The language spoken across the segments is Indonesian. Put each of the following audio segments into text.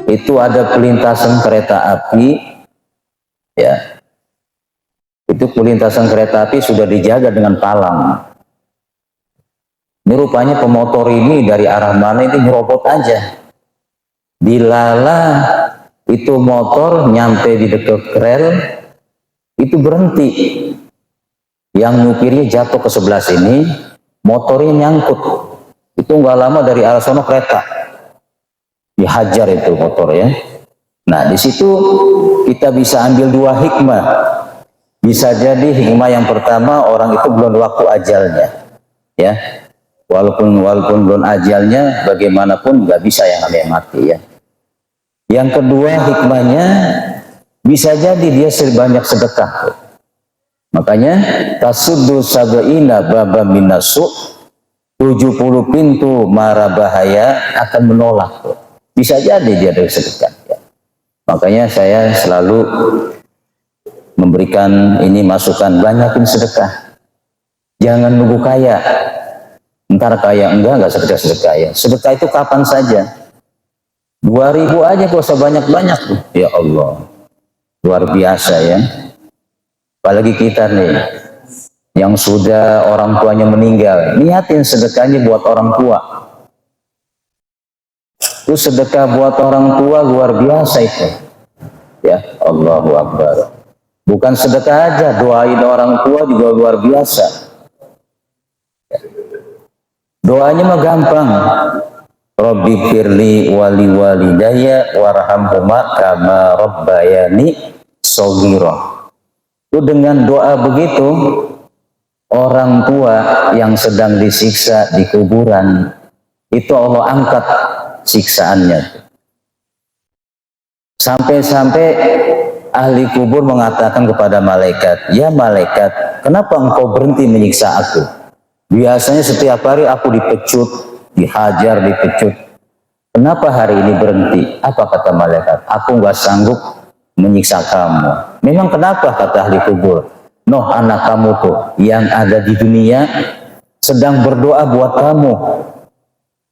itu ada pelintasan kereta api, ya. Itu pelintasan kereta api sudah dijaga dengan palang. Ini rupanya pemotor ini dari arah mana ini nyerobot aja. Dilala itu motor nyampe di dekat rel, itu berhenti. Yang nyupirnya jatuh ke sebelah sini, motornya nyangkut. Itu nggak lama dari arah sono kereta dihajar itu motor ya. Nah di situ kita bisa ambil dua hikmah. Bisa jadi hikmah yang pertama, orang itu belum waktu ajalnya, ya. Walaupun belum ajalnya, bagaimanapun nggak bisa yang namanya mati ya. Yang kedua hikmahnya, bisa jadi dia sebanyak sedekah. Makanya tasuddu sab'ina baba minasu, 70 pintu mara bahaya akan menolak. Bisa jadi dia dari sedekah ya. Makanya saya selalu memberikan ini masukan, banyakin sedekah. Jangan nunggu kaya. Ntar kaya enggak sedekah ya. Sedekah itu kapan saja. 2.000 aja gak usah banyak-banyak. Ya Allah. Luar biasa ya. Apalagi kita nih yang sudah orang tuanya meninggal, niatin sedekahnya buat orang tua. Itu sedekah buat orang tua luar biasa itu. Ya, Allahu Akbar. Bukan sedekah aja, doain orang tua juga luar biasa. Doanya mah gampang. Rabbi firli wali walidayya warhamhuma kama rabbayani shaghira. Itu dengan doa begitu, orang tua yang sedang disiksa di kuburan, itu Allah angkat siksaannya. Sampai-sampai ahli kubur mengatakan kepada malaikat, ya malaikat, kenapa engkau berhenti menyiksa aku? Biasanya setiap hari aku dipecut, dihajar, dipecut. Kenapa hari ini berhenti? Apa kata malaikat? Aku nggak sanggup menyiksa kamu. Memang kenapa, kata ahli kubur? Noh, anak kamu tuh yang ada di dunia sedang berdoa buat kamu.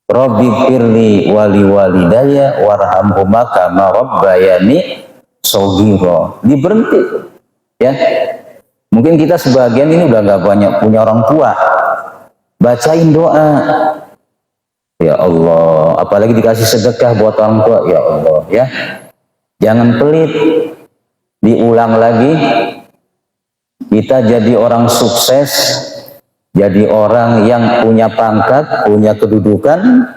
Rabbi firli wali walidayya warhamhuma kama rabbayani shaghira. Diberhenti ya. Mungkin kita sebagian ini udah nggak banyak punya orang tua, bacain doa. Ya Allah, apalagi dikasih sedekah buat orang tua, ya Allah ya. Jangan pelit. Diulang lagi, kita jadi orang sukses, jadi orang yang punya pangkat, punya kedudukan,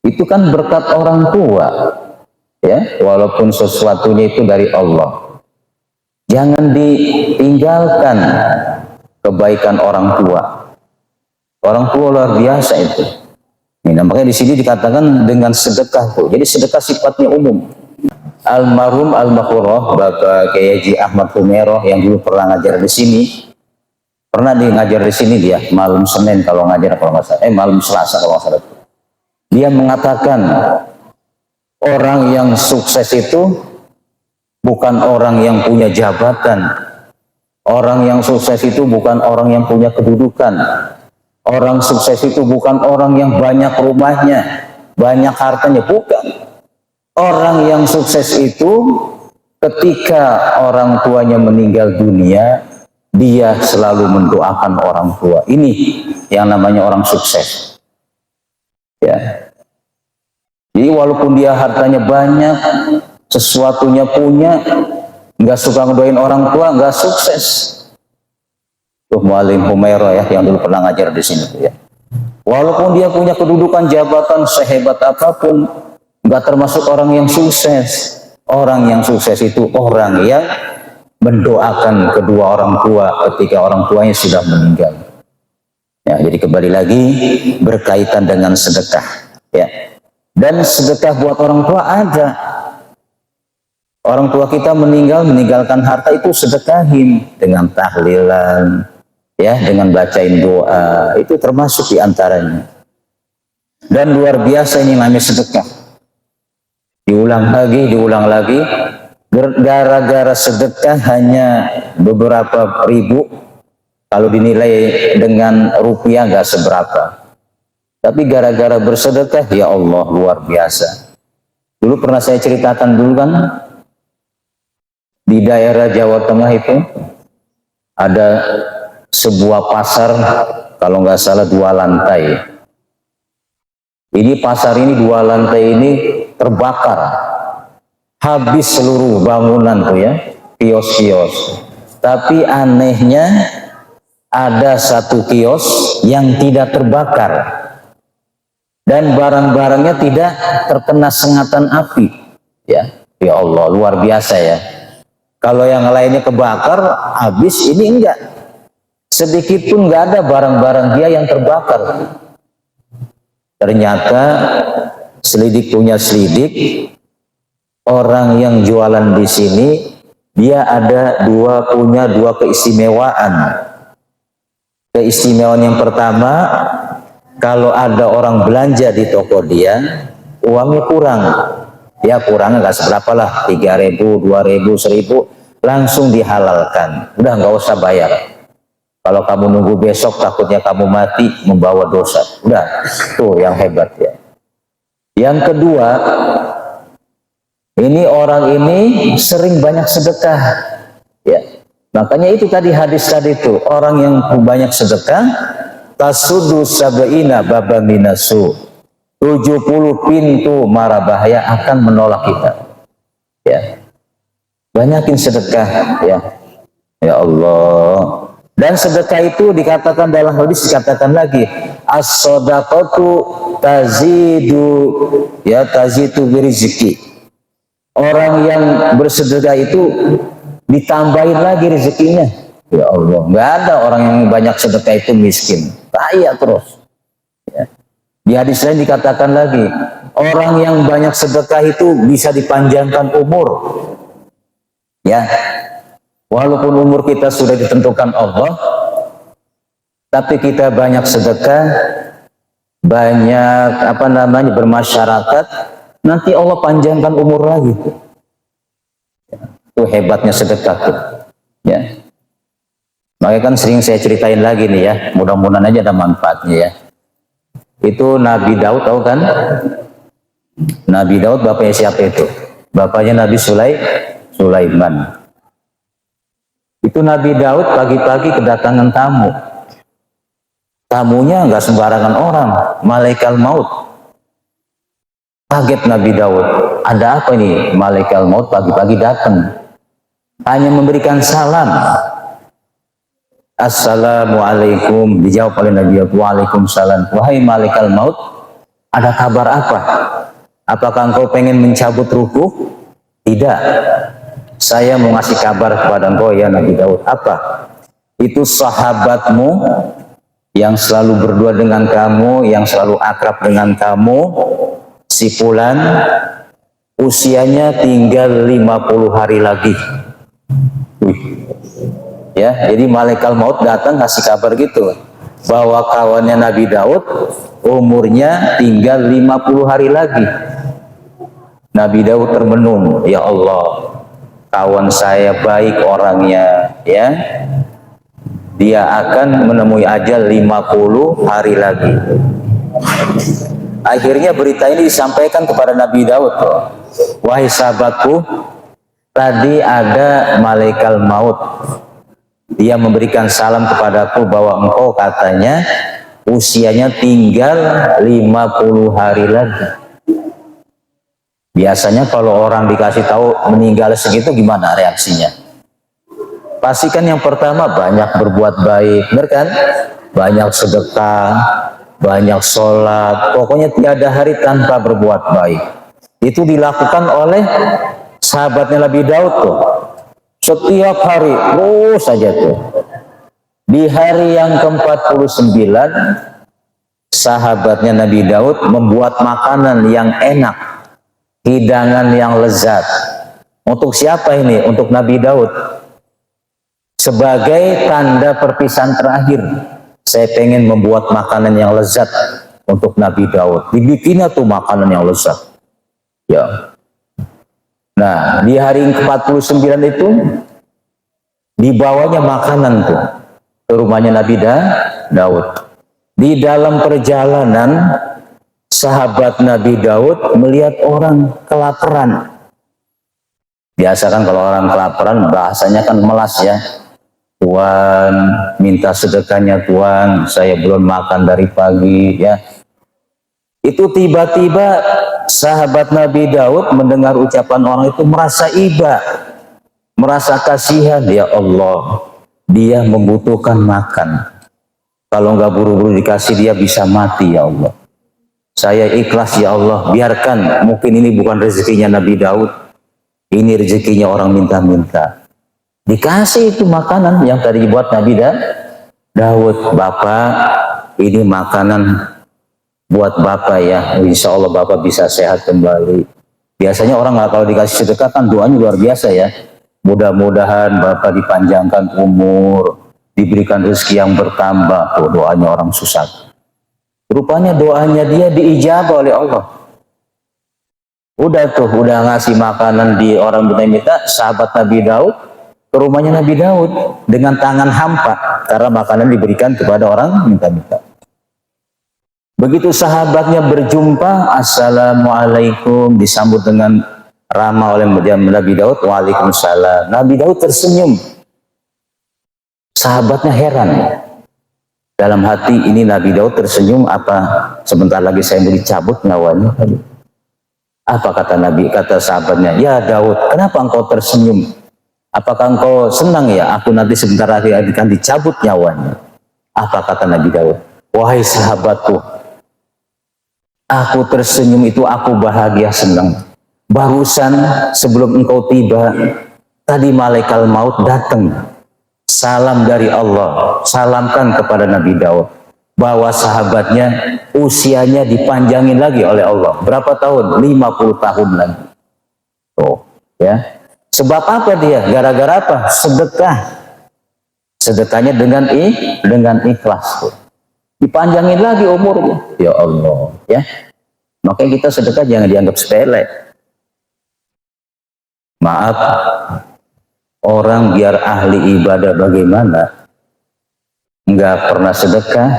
itu kan berkat orang tua, ya. Walaupun sesuatunya itu dari Allah, jangan ditinggalkan kebaikan orang tua. Orang tua luar biasa itu. Nah, makanya di sini dikatakan dengan sedekah tuh. Jadi sedekah sifatnya umum. Almarhum Al-Makhurah Bapak Kiai Haji Ahmad Humeroh yang dulu pernah ngajar di sini. Pernah ngajar di sini dia malam Senin kalau ngajar, kalau nggak salah, malam Selasa kalau nggak salah. Dia mengatakan orang yang sukses itu bukan orang yang punya jabatan. Orang yang sukses itu bukan orang yang punya kedudukan. Orang sukses itu bukan orang yang banyak rumahnya, banyak hartanya, bukan. Orang yang sukses itu ketika orang tuanya meninggal dunia, dia selalu mendoakan orang tua. Ini yang namanya orang sukses. Ya. Jadi walaupun dia hartanya banyak, sesuatunya punya, nggak suka ngedoain orang tua, nggak sukses. Tuh Mu'alim Humeroh ya, yang dulu pernah ngajar di sini ya. Walaupun dia punya kedudukan jabatan sehebat apapun, nggak termasuk orang yang sukses. Orang yang sukses itu orang yang mendoakan kedua orang tua ketika orang tuanya sudah meninggal. Ya, jadi kembali lagi berkaitan dengan sedekah. Ya. Dan sedekah buat orang tua ada. Orang tua kita meninggalkan harta itu sedekahin dengan tahlilan, ya, dengan bacain doa, itu termasuk diantaranya. Dan luar biasa ini namanya sedekah. Diulang lagi, gara-gara sedekah hanya beberapa ribu, kalau dinilai dengan rupiah nggak seberapa. Tapi gara-gara bersedekah, ya Allah luar biasa. Dulu pernah saya ceritakan dulu kan, di daerah Jawa Tengah itu ada sebuah pasar, kalau nggak salah 2 lantai. Ini pasar ini 2 lantai ini terbakar, habis seluruh bangunan tuh ya, kios-kios. Tapi anehnya ada satu kios yang tidak terbakar dan barang-barangnya tidak terkena sengatan api. Ya Allah, luar biasa ya. Kalau yang lainnya kebakar habis, ini enggak. Sedikit pun enggak ada barang-barang dia yang terbakar. Ternyata selidik punya selidik, orang yang jualan di sini dia punya dua keistimewaan. Keistimewaan yang pertama, kalau ada orang belanja di toko dia, uangnya kurang. Ya kurangnya nggak seberapa lah, 3.000, 2.000, 1.000, langsung dihalalkan. Udah nggak usah bayar. Kalau kamu nunggu besok takutnya kamu mati membawa dosa. Udah, tuh yang hebat ya. Yang kedua, ini orang ini sering banyak sedekah. Ya, makanya itu tadi hadis tadi itu, orang yang banyak sedekah, tasudu sab'ina baba minasu. 70 pintu mara bahaya akan menolak kita. Ya. Banyakin sedekah ya. Ya Allah. Dan sedekah itu dikatakan dalam hadis, dikatakan lagi as-shadaqatu tazidu birizki. Orang yang bersedekah itu ditambahin lagi rezekinya. Ya Allah, nggak ada orang yang banyak sedekah itu miskin, kaya terus. Ya. Di hadis lain dikatakan lagi, orang yang banyak sedekah itu bisa dipanjangkan umur. Ya, walaupun umur kita sudah ditentukan Allah, tapi kita banyak sedekah, banyak bermasyarakat, nanti Allah panjangkan umur lagi. Itu hebatnya sedekah tuh. Ya. Makanya kan sering saya ceritain lagi nih ya, mudah-mudahan aja ada manfaatnya ya. Itu Nabi Daud, tahu kan? Nabi Daud bapaknya siapa itu? Bapaknya Nabi Sulaiman. Itu Nabi Daud pagi-pagi kedatangan tamu. Tamunya nggak sembarangan orang, malaikat maut. Kaget Nabi Daud, ada apa ini? Malaikat maut pagi-pagi datang. Hanya memberikan salam. Assalamualaikum, dijawab oleh Nabi. Waalaikumsalam. Wahai malaikat maut, ada kabar apa? Apakah engkau pengen mencabut ruhku? Tidak. Saya mau ngasih kabar kepada engkau ya Nabi Daud. Apa? Itu sahabatmu yang selalu berdua dengan kamu, yang selalu akrab dengan kamu, si Fulan, usianya tinggal 50 hari lagi. Ya, jadi malaikat maut datang ngasih kabar gitu bahwa kawannya Nabi Daud umurnya tinggal 50 hari lagi. Nabi Daud termenung, ya Allah, kawan saya baik orangnya, ya. Dia akan menemui ajal 50 hari lagi. Akhirnya berita ini disampaikan kepada Nabi Daud. Wahai sahabatku, tadi ada malaikat maut. Dia memberikan salam kepadaku bahwa engkau katanya usianya tinggal 50 hari lagi. Biasanya kalau orang dikasih tahu meninggal segitu gimana reaksinya? Pastikan yang pertama banyak berbuat baik, benar kan? Banyak sedekah, banyak sholat, pokoknya tiada hari tanpa berbuat baik. Itu dilakukan oleh sahabatnya Nabi Daud tuh. Setiap hari, terus saja tuh. Di hari yang ke-49, sahabatnya Nabi Daud membuat makanan yang enak, hidangan yang lezat. Untuk siapa ini? Untuk Nabi Daud. Sebagai tanda perpisahan terakhir, saya pengen membuat makanan yang lezat untuk Nabi Daud. Dibikinnya tuh makanan yang lezat. Ya. Nah, di hari ke-49 itu dibawanya makanan tuh ke rumahnya Nabi Daud. Di dalam perjalanan sahabat Nabi Daud melihat orang kelaparan. Biasa kan kalau orang kelaparan bahasanya kan melas ya. Tuan, minta sedekahnya Tuan, saya belum makan dari pagi ya. Itu tiba-tiba sahabat Nabi Daud mendengar ucapan orang itu merasa iba, merasa kasihan. Ya Allah, dia membutuhkan makan. Kalau nggak buru-buru dikasih dia bisa mati ya Allah. Saya ikhlas ya Allah, biarkan. Mungkin ini bukan rezekinya Nabi Daud, ini rezekinya orang minta-minta. Dikasih itu makanan yang tadi dibuat Nabi Daud. Bapak, ini makanan buat Bapak ya, insya Allah Bapak bisa sehat kembali. Biasanya orang kalau dikasih sedekah kan doanya luar biasa ya. Mudah-mudahan Bapak dipanjangkan umur, diberikan rezeki yang bertambah. Tuh doanya orang susah. Rupanya doanya dia diijabah oleh Allah. Udah ngasih makanan di orang minta, sahabat Nabi Daud ke rumahnya Nabi Daud dengan tangan hampa karena makanan diberikan kepada orang minta-minta. Begitu sahabatnya berjumpa, Assalamualaikum, disambut dengan ramah oleh Nabi Daud, Waalaikumsalam. Nabi Daud tersenyum. Sahabatnya heran. Dalam hati ini Nabi Daud tersenyum, apa sebentar lagi saya mau dicabut nyawanya? Apa kata sahabatnya? Ya Daud, kenapa engkau tersenyum? Apakah engkau senang ya? Aku nanti sebentar lagi akan dicabut nyawanya. Apa kata Nabi Daud? Wahai sahabatku, aku tersenyum itu aku bahagia senang. Barusan sebelum engkau tiba, tadi malaikat maut datang. Salam dari Allah, salamkan kepada Nabi Daud bahwa sahabatnya usianya dipanjangin lagi oleh Allah. Berapa tahun? 50 tahun lagi. Oh, ya. Sebab apa dia? Gara-gara apa? Sedekah. Sedekahnya dengan ikhlas. Dipanjangin lagi umurnya. Ya Allah, ya. Makanya kita sedekah jangan dianggap sepele. Maaf, orang biar ahli ibadah bagaimana, nggak pernah sedekah,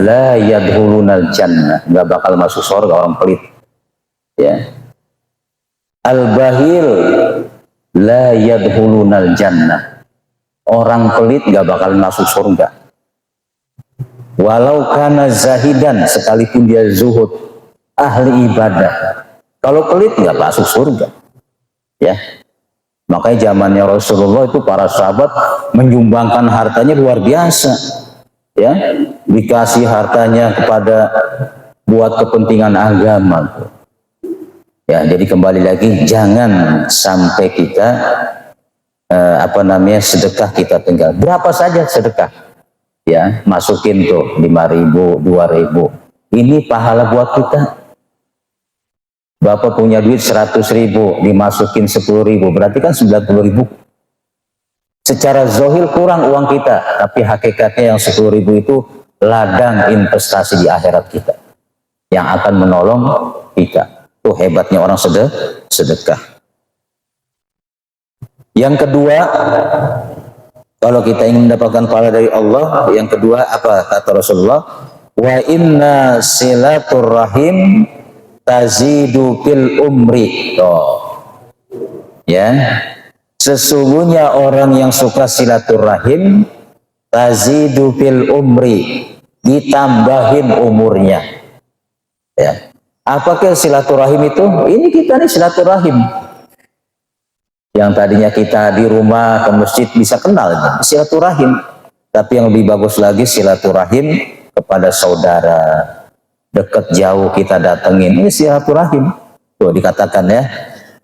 la yadkhulunal jannah, nggak bakal masuk surga orang pelit. Ya. Al-bahil la yadkhulunal jannah. Orang pelit nggak bakal masuk surga. Walau kana zahidan, sekalipun dia zuhud, ahli ibadah. Kalau pelit nggak masuk surga. Ya. Makanya zamannya Rasulullah itu para sahabat menyumbangkan hartanya luar biasa. Ya, dikasih hartanya kepada buat kepentingan agama. Ya, jadi kembali lagi jangan sampai kita sedekah kita tinggal. Berapa saja sedekah? Ya, masukin tuh 5.000, 2.000. Ini pahala buat kita. Bapak punya duit 100.000, dimasukin 10.000, berarti kan 90.000. Secara zohir kurang uang kita, tapi hakikatnya yang 10.000 itu ladang investasi di akhirat kita yang akan menolong kita. Itu hebatnya orang sedekah. Yang kedua, kalau kita ingin mendapatkan pahala dari Allah, yang kedua apa kata Rasulullah? Wa inna silaturrahim tazidu fil umri. Ya. Sesungguhnya orang yang suka silaturahim tazidu fil umri, ditambahin umurnya. Ya. Apakah silaturahim itu? Ini kita nih silaturahim. Yang tadinya kita di rumah ke masjid bisa kenal silaturahim. Tapi yang lebih bagus lagi silaturahim kepada saudara. Dekat jauh kita datengin, ini silaturahim. Tuh dikatakan ya,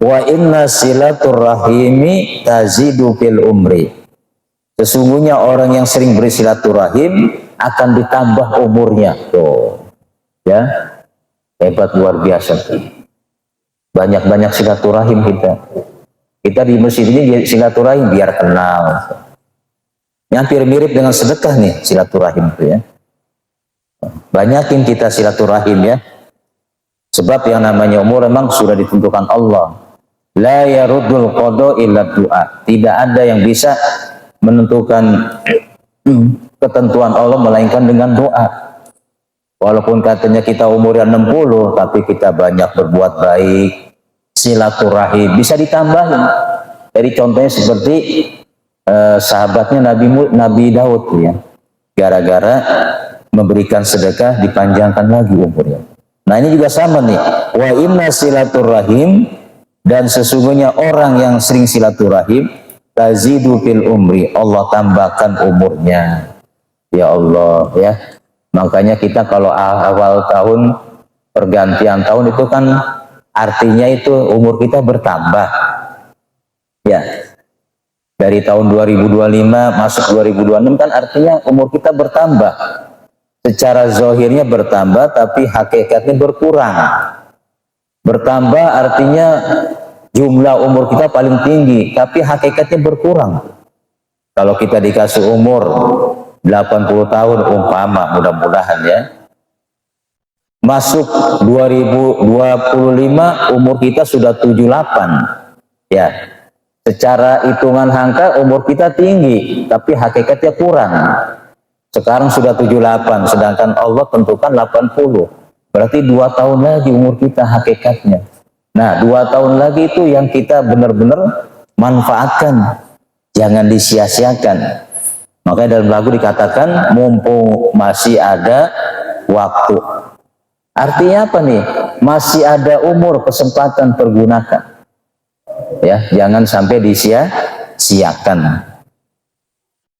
wa inna silaturahimi tazidu fil umri. Sesungguhnya orang yang sering bersilaturahim akan ditambah umurnya. Tuh, ya, hebat luar biasa. Banyak-banyak silaturahim kita. Kita di masjid ini silaturahim biar kenal. Hampir mirip dengan sedekah nih silaturahim itu ya. Banyakin kita silaturahim ya. Sebab yang namanya umur memang sudah ditentukan Allah. La yaruddul qada illa du'a. Tidak ada yang bisa menentukan ketentuan Allah melainkan dengan doa. Walaupun katanya kita umurnya 60, tapi kita banyak berbuat baik, silaturahim, bisa ditambahin. Jadi contohnya seperti sahabatnya Nabi Daud ya. Gara-gara memberikan sedekah dipanjangkan lagi umurnya. Nah ini juga sama nih. Wa inna silaturahim, dan sesungguhnya orang yang sering silaturahim tazidu fil umri, Allah tambahkan umurnya. Ya Allah ya. Makanya kita kalau awal tahun pergantian tahun itu kan artinya itu umur kita bertambah. Ya. Dari tahun 2025 masuk 2026 kan artinya umur kita bertambah. Secara zahirnya bertambah tapi hakikatnya berkurang. Bertambah artinya jumlah umur kita paling tinggi tapi hakikatnya berkurang. Kalau kita dikasih umur 80 tahun umpama, mudah-mudahan ya. Masuk 2025 umur kita sudah 78. Ya. Secara hitungan angka umur kita tinggi, tapi hakikatnya kurang. Sekarang sudah 78, sedangkan Allah tentukan 80. Berarti 2 tahun lagi umur kita hakikatnya. Nah, 2 tahun lagi itu yang kita benar-benar manfaatkan. Jangan disia-siakan. Makanya dalam lagu dikatakan, mumpung masih ada waktu. Artinya apa nih? Masih ada umur, kesempatan, pergunakan. Ya, jangan sampai disia-siakan.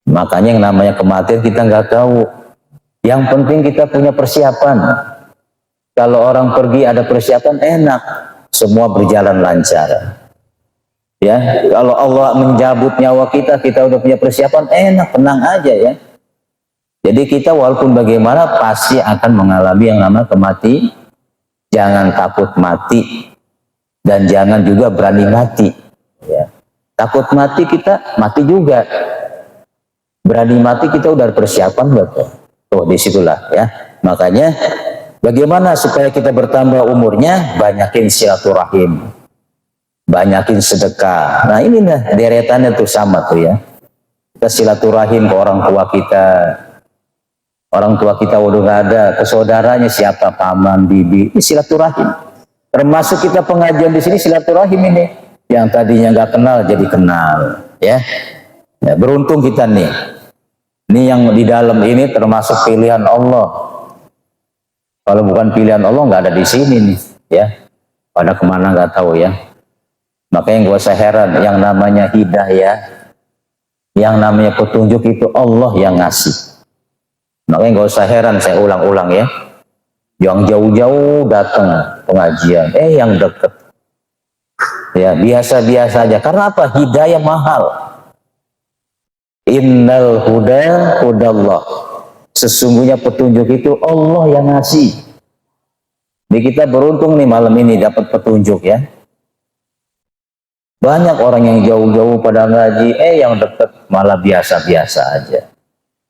Makanya yang namanya kematian kita nggak tahu. Yang penting kita punya persiapan. Kalau orang pergi ada persiapan enak, semua berjalan lancar. Ya, kalau Allah mencabut nyawa kita, kita udah punya persiapan enak, tenang aja ya. Jadi kita walaupun bagaimana pasti akan mengalami yang namanya kematian. Jangan takut mati. Dan jangan juga berani mati. Ya. Takut mati kita mati juga. Berani mati kita udah persiapan betul. Tuh disitulah ya. Makanya bagaimana supaya kita bertambah umurnya? Banyakin silaturahim, banyakin sedekah. Nah ini nah deretannya tuh sama tuh ya. Kita silaturahim ke orang tua kita. Orang tua kita udah gak ada, ke saudaranya siapa, paman, bibi, ini silaturahim. Termasuk kita pengajian di sini silaturahim ini, yang tadinya nggak kenal jadi kenal, ya. Ya. Beruntung kita nih. Ini yang di dalam ini termasuk pilihan Allah. Kalau bukan pilihan Allah nggak ada di sini nih, ya. Pada kemana nggak tahu ya. Makanya gak usah heran, yang namanya hidayah, yang namanya petunjuk itu Allah yang ngasih. Makanya gak usah heran, saya ulang-ulang ya. Yang jauh-jauh datang pengajian, yang deket ya biasa-biasa aja. Karena apa? Hidayah mahal. Innal huda hudallah, sesungguhnya petunjuk itu Allah yang ngasih. Jadi kita beruntung nih malam ini dapat petunjuk ya. Banyak orang yang jauh-jauh pada ngaji, yang deket malah biasa-biasa aja.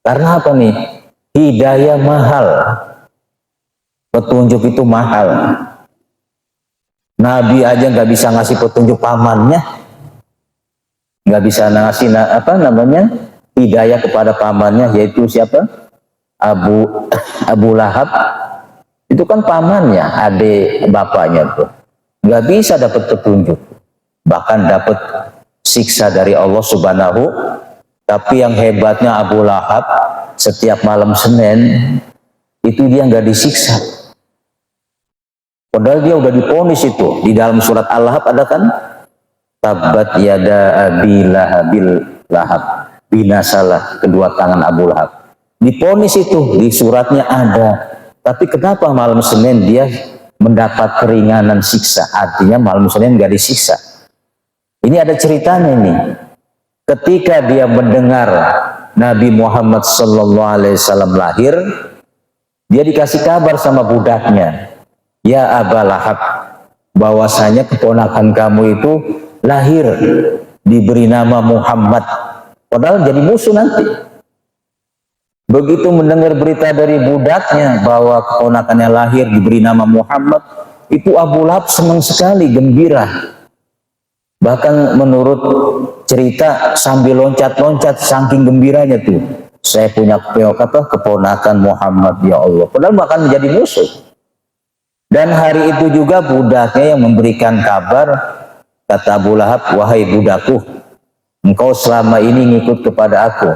Karena apa nih? Hidayah mahal. Petunjuk itu mahal. Nabi aja nggak bisa ngasih petunjuk pamannya, nggak bisa ngasih hidayah kepada pamannya, yaitu siapa? Abu Lahab. Itu kan pamannya, adik bapaknya tuh. Nggak bisa dapat petunjuk, bahkan dapat siksa dari Allah Subhanahu. Tapi yang hebatnya Abu Lahab, setiap malam Senin itu dia nggak disiksa. Padahal dia udah diponis itu. Di dalam surat Al-Lahab ada kan? Tabat yada abi lahabil lahab. Binasalah kedua tangan Abu Lahab. Diponis itu, di suratnya ada. Tapi kenapa malam Senin dia mendapat keringanan siksa? Artinya malam Senin nggak disiksa. Ini ada ceritanya nih. Ketika dia mendengar Nabi Muhammad SAW lahir, dia dikasih kabar sama budaknya. Ya Aba Lahab, bahwasanya keponakan kamu itu lahir, diberi nama Muhammad. Padahal jadi musuh nanti. Begitu mendengar berita dari budaknya bahwa keponakannya lahir diberi nama Muhammad, itu Abu Lahab senang sekali, gembira. Bahkan menurut cerita sambil loncat-loncat saking gembiranya tuh. saya punya keponakan Muhammad, ya Allah. Padahal bahkan menjadi musuh. Dan hari itu juga budaknya yang memberikan kabar, kata Abu Lahab, wahai budakku, engkau selama ini ngikut kepada aku.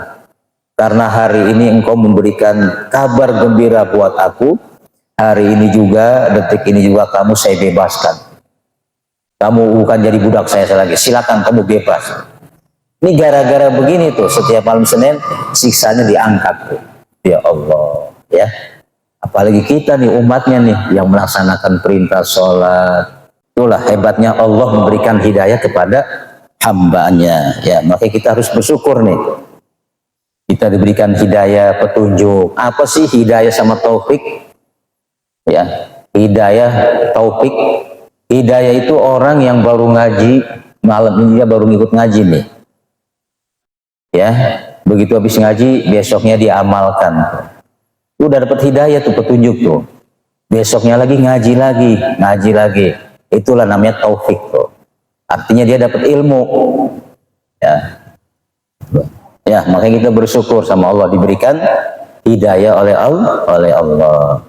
Karena hari ini engkau memberikan kabar gembira buat aku, hari ini juga, detik ini juga kamu saya bebaskan. Kamu bukan jadi budak saya lagi, silakan kamu bebas. Ini gara-gara begini tuh, setiap malam Senin siksanya diangkat tuh. Ya Allah, ya. Apalagi kita nih umatnya nih yang melaksanakan perintah sholat. Itulah hebatnya Allah memberikan hidayah kepada hambanya. Ya, makanya kita harus bersyukur nih. Kita diberikan hidayah, petunjuk. Apa sih hidayah sama taufik? Ya, hidayah, taufik. Hidayah itu orang yang baru ngaji, malam ini dia baru ngikut ngaji nih. Ya, begitu habis ngaji, besoknya dia amalkan. Udah dapat hidayah tuh, petunjuk tuh. Besoknya lagi ngaji lagi. Itulah namanya taufik tuh. Artinya dia dapat ilmu. Ya. Ya, makanya kita bersyukur sama Allah diberikan hidayah oleh Allah.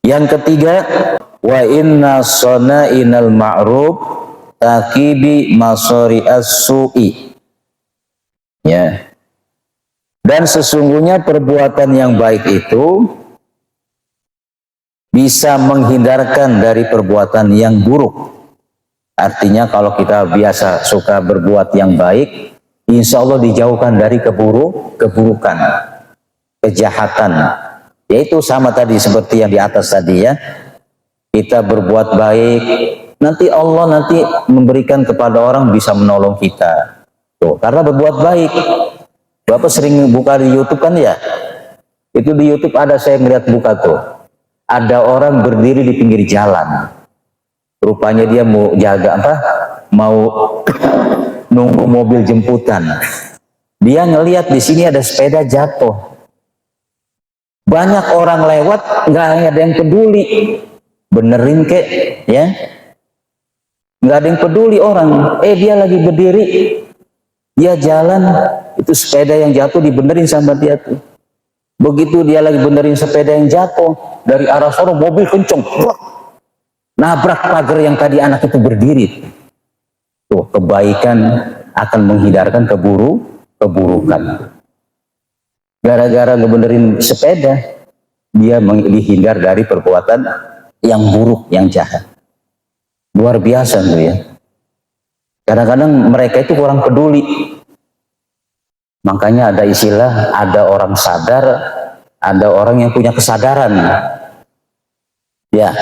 Yang ketiga, wa inna sana'inal ma'ruf taqibi masari as-su'i. Ya. Dan sesungguhnya perbuatan yang baik itu bisa menghindarkan dari perbuatan yang buruk. Artinya kalau kita biasa suka berbuat yang baik, insya Allah dijauhkan dari keburukan, kejahatan. Yaitu sama tadi seperti yang di atas tadi ya. Kita berbuat baik, nanti Allah memberikan kepada orang bisa menolong kita. Tuh, karena berbuat baik. Bapak sering buka di YouTube kan ya? Itu di YouTube ada saya ngeliat buka tuh. Ada orang berdiri di pinggir jalan. Rupanya dia mau jaga mau nunggu mobil jemputan. Dia ngeliat di sini ada sepeda jatuh. Banyak orang lewat, nggak ada yang peduli. Benerin kek, ya? Nggak ada yang peduli orang. Dia lagi berdiri. Dia jalan, itu sepeda yang jatuh dibenerin sama dia tuh. Begitu dia lagi benerin sepeda yang jatuh, dari arah sono mobil kenceng, nabrak pagar yang tadi anak itu berdiri. Tuh, kebaikan akan menghindarkan keburukan. Gara-gara ngebenerin sepeda, dia dihindar dari perbuatan yang buruk, yang jahat. Luar biasa tuh ya. Kadang-kadang mereka itu kurang peduli. Makanya ada istilah, ada orang sadar, ada orang yang punya kesadaran. Ya,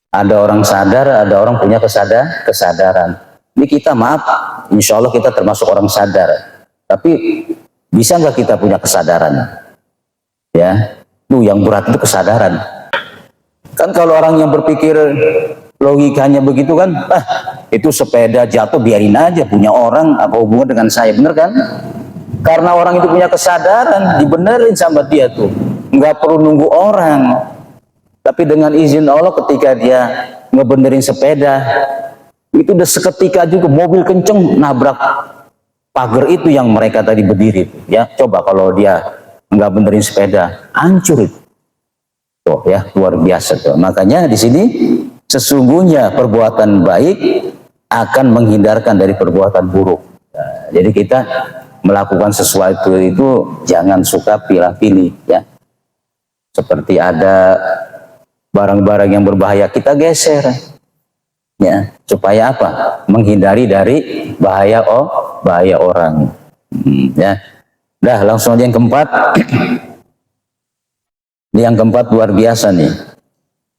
ada orang sadar, ada orang punya kesadaran. Ini kita maaf, insya Allah kita termasuk orang sadar. Tapi bisa nggak kita punya kesadaran? Ya, yang berat itu kesadaran. Kan kalau orang yang berpikir logikanya begitu kan, itu sepeda jatuh biarin aja, punya orang, apa hubungan dengan saya, bener kan? Karena orang itu punya kesadaran, dibenerin sama dia tuh, nggak perlu nunggu orang. Tapi dengan izin Allah ketika dia ngebenerin sepeda, itu udah seketika juga mobil kenceng nabrak pagar itu yang mereka tadi berdiri. Ya, coba kalau dia nggak benerin sepeda, hancur itu. Tuh ya, luar biasa tuh. Makanya di sini sesungguhnya perbuatan baik akan menghindarkan dari perbuatan buruk. Nah, jadi kita melakukan sesuatu itu jangan suka pilih-pilih ya. Seperti ada barang-barang yang berbahaya kita geser ya, supaya apa? Menghindari dari bahaya orang. Ya. Dah langsung aja yang keempat. Yang keempat luar biasa nih.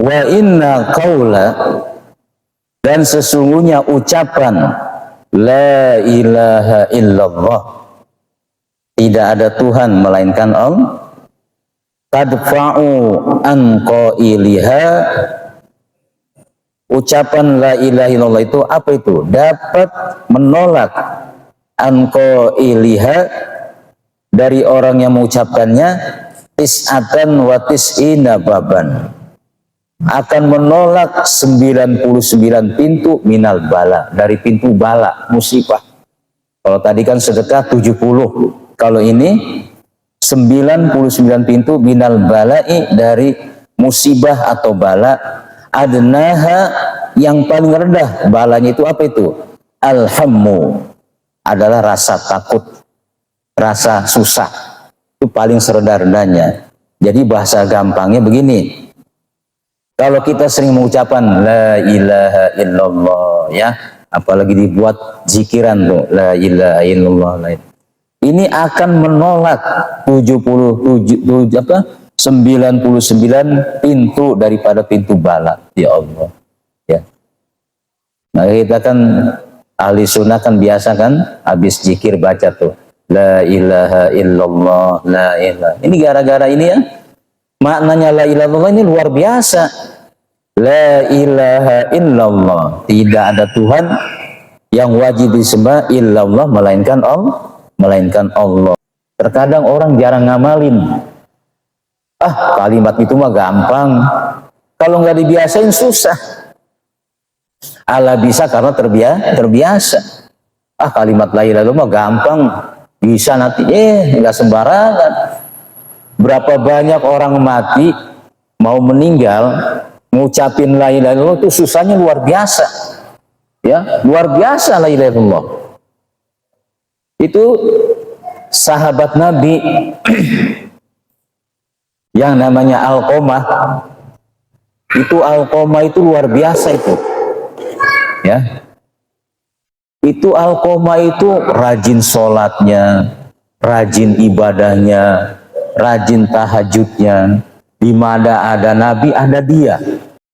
Wa inna qaula, dan sesungguhnya ucapan la ilaha illallah, tidak ada Tuhan melainkan Allah, tadfa'u an qailiha, ucapan la ilaha illallah itu apa itu? Dapat menolak an qailiha, dari orang yang mengucapkannya, tis'atan wa tis'ina baban, akan menolak 99 pintu minal bala, dari pintu bala, musibah. Kalau tadi kan sedekah 70, kalau ini 99 pintu minal bala'i, dari musibah atau bala, adnaha, yang paling rendah balanya itu apa itu? Alhammu, adalah rasa takut, rasa susah, itu paling serendah-rendahnya. Jadi bahasa gampangnya begini, kalau kita sering mengucapkan la ilaha illallah ya, apalagi dibuat zikiran tuh la ilaha illallah, ini akan menolak 99 pintu daripada pintu bala, ya Allah ya. Nah, kita kan ahli sunnah kan biasa kan habis zikir baca tuh la ilaha illallah, la ilaha. Ini gara-gara ini ya, maknanya la ilaha illallah ini luar biasa. La ilaha illallah, tidak ada Tuhan yang wajib disembah illallah, melainkan Allah. Terkadang orang jarang ngamalin. Kalimat itu mah gampang, kalau nggak dibiasain susah. Ala bisa karena terbiasa. Kalimat la ilaha illallah mah gampang, bisa nanti. Nggak sembarangan. Berapa banyak orang mati mau meninggal ngucapin la ilaha illallah itu susahnya luar biasa. Ya, luar biasa la ilaha illallah. Itu sahabat Nabi yang namanya Alqamah. Alqamah itu luar biasa itu. Ya. Itu Alqamah itu rajin sholatnya, rajin ibadahnya, rajin tahajudnya. Di mana ada Nabi, ada dia.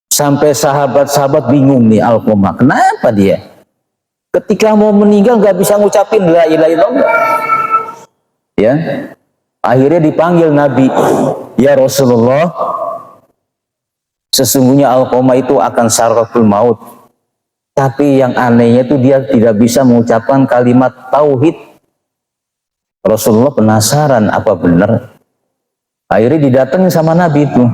Sampai sahabat-sahabat bingung nih Alqamah, kenapa dia? Ketika mau meninggal nggak bisa ngucapin la ilaha illallah. Ya. Akhirnya dipanggil Nabi, ya Rasulullah, sesungguhnya Alqamah itu akan sakaratul maut. Tapi yang anehnya itu dia tidak bisa mengucapkan kalimat tauhid. Rasulullah penasaran apa benar. Akhirnya didatengin sama Nabi itu.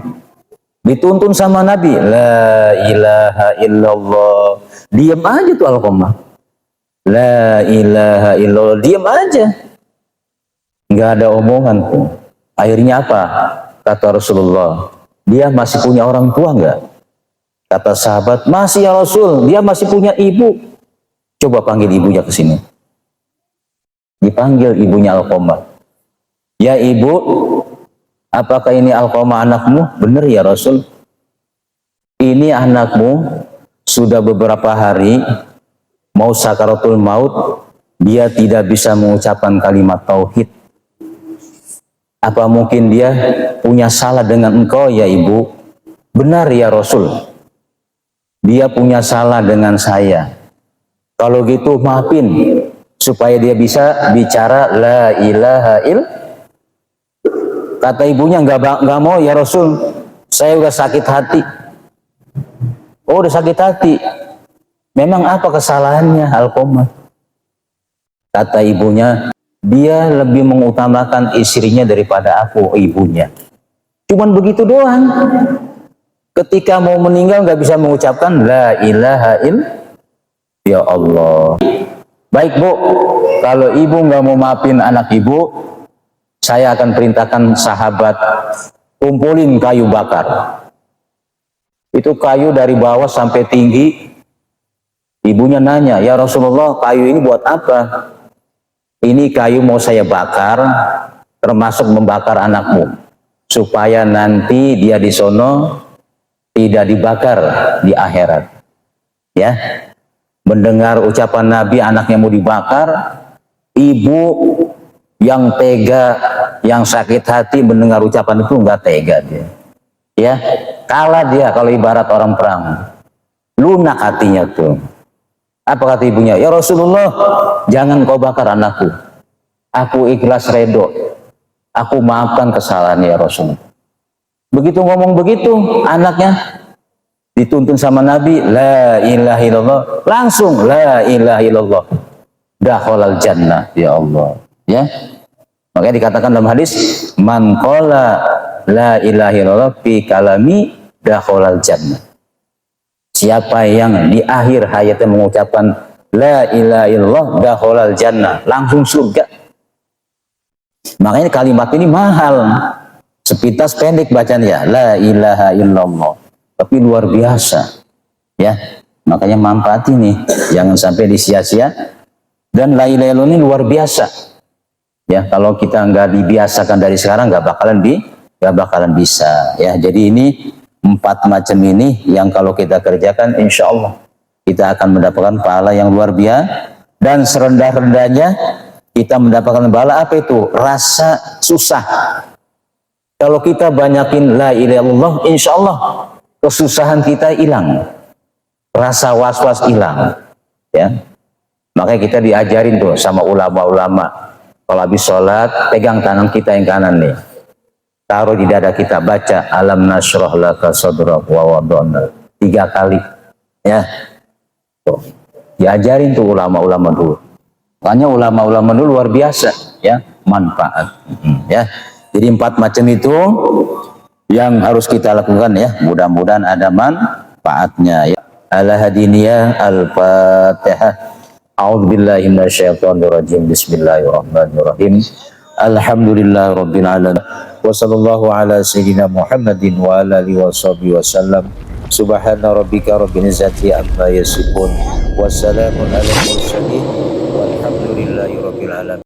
Dituntun sama Nabi, la ilaha illallah. Diam aja tuh Alqamah. La ilaha illallah, diam aja. Nggak ada omongan tuh. Akhirnya apa? Kata Rasulullah, dia masih punya orang tua nggak? Kata sahabat, masih ya Rasul, dia masih punya ibu. Coba panggil ibunya ke sini. Dipanggil ibunya Alqamah. Ya ibu, apakah ini Alqamah anakmu? Benar ya Rasul. Ini anakmu sudah beberapa hari mau sakaratul maut, dia tidak bisa mengucapkan kalimat tauhid. Apa mungkin dia punya salah dengan engkau ya ibu? Benar ya Rasul, dia punya salah dengan saya. Kalau gitu maafin, supaya dia bisa bicara la ilaha illallah. Kata ibunya, nggak mau ya Rasul, saya udah sakit hati. Oh udah sakit hati, memang apa kesalahannya Alqamah? Kata ibunya, dia lebih mengutamakan istrinya daripada aku, ibunya. Cuman begitu doang. Ketika mau meninggal nggak bisa mengucapkan la ilaha illallah. Ya Allah. Baik Bu, kalau ibu nggak mau maafin anak ibu, saya akan perintahkan sahabat kumpulin kayu bakar. Itu kayu dari bawah sampai tinggi. Ibunya nanya, ya Rasulullah, kayu ini buat apa? Ini kayu mau saya bakar, termasuk membakar anakmu, supaya nanti dia di sono tidak dibakar di akhirat. Ya, mendengar ucapan Nabi anaknya mau dibakar, ibu yang tega, yang sakit hati mendengar ucapan itu nggak tega dia. Ya, kalah dia kalau ibarat orang perang, lunak hatinya tuh. Apa kata ibunya? Ya Rasulullah, jangan kau bakar anakku. Aku ikhlas redo. Aku maafkan kesalahan ya Rasul. Begitu ngomong begitu, anaknya dituntun sama Nabi, la ilaha illallah. Langsung la ilaha illallah. Dakhalal jannah, ya Allah. Ya. Makanya dikatakan dalam hadis, man qala la ilaha illallah fi kalami dakhalal jannah. Siapa yang di akhir hayatnya mengucapkan la ilaha illallah dakhalal jannah, langsung surga. Makanya kalimat ini mahal. Sepintas pendek bacanya, la ilaha illallah. Tapi luar biasa. Ya, makanya manfaat ini jangan sampai disia-sia. Dan la ilaha illallah ini luar biasa. Ya, kalau kita nggak dibiasakan dari sekarang nggak bakalan bisa. Ya, jadi ini 4 macam ini yang kalau kita kerjakan, insya Allah kita akan mendapatkan pahala yang luar biasa. Dan serendah-rendahnya kita mendapatkan pahala apa itu? Rasa susah. Kalau kita banyakin la ilaha illallah, insya Allah kesusahan kita hilang, rasa was-was hilang. Ya, makanya kita diajarin tuh sama ulama-ulama. Kalau habis sholat, pegang tangan kita yang kanan nih, taruh di dada kita, baca alam nasroh laka sadrak wa wadonna 3 kali. Ya, tuh. Diajarin tuh ulama-ulama dulu. Makanya ulama-ulama dulu luar biasa, ya, manfaat. Ya, jadi 4 macam itu yang harus kita lakukan ya. Mudah-mudahan ada manfaatnya. Ya. Al-hadiniyah al-fatihah. A'udzubillahi minasyaitonirrajim. Bismillahirrahmanirrahim. Alhamdulillah rabbil alamin. Wa sallallahu ala sayyidina Muhammadin wa ala alihi washabihi wasallam. Subhana rabbika rabbil izzati amma yasifun. Wassalamun ala mursalin. Walhamdulillahi rabbil alamin.